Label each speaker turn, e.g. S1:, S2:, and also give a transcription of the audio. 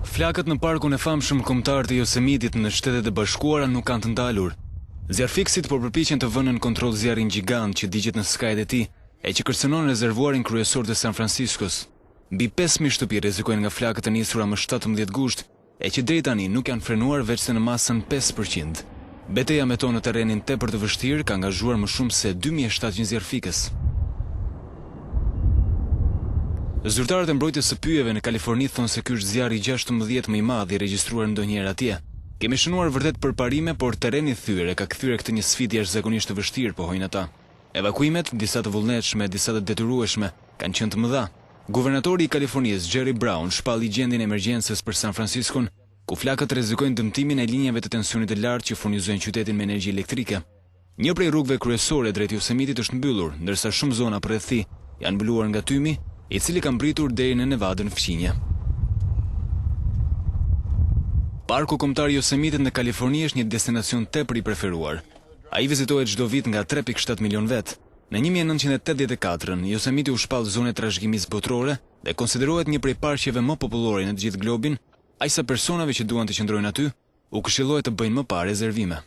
S1: Flakët në parkun e famshëm kombëtar të Josemitit në Shtetet e Bashkuara nuk kanë të ndalur. Zjarfikësit po përpiqen të vënë në kontroll zjarrin gjigant që digjet në skajet e tij e që kërcënon rezervuarin kryesor të San Franciscos. Mbi 5000 shtëpi rrezikojnë nga flakët e nisura më 17 gusht, e që deri tani nuk janë frenuar veç se në masën 5%. Betejë me tonë në terrenin tepër të vështirë ka angazhuar më shumë se 2700 zjarfikës. Zyrtarët e mbrojtjes së pyjeve në Kaliforni thonë se ky është zjarri 16 më i madh i regjistruar ndonjëherë atje. Kemi shënuar vërtet përparime, por terreni thyer e ka kthyer këtë një sfidë jashtëzakonisht të vështirë, pohojnë ata. Evakuimet, disa të vullnetshme, disa të detyrueshme, kanë qenë të mëdha. Guvernatori i Kalifornisë, Jerry Brown, shpalli gjendjen e emergjencës për San Franciscon, ku flakët rrezikojnë dëmtimin e linjave të tensionit të lartë që furnizojnë qytetin me energji elektrike. Një prej rrugëve kryesore drejt Josemitit është mbyllur, ndërsa shumë zona përreth tij janë mbuluar nga tymi, i cili ka mbritur deri në Nevadën fqinje. Parku kombëtar i Josemitit në Kaliforni është një destinacion tepër i preferuar. Ai vizitohet çdo vit nga 3.7 milion vet. Në 1984, Yosemiti u shpall zonë trashëgimisë botërore dhe konsiderohet një prej parqeve më popullore në të gjithë globin, aq sa personave që duan të qëndrojnë aty u këshillohet të bëjnë më parë rezervime.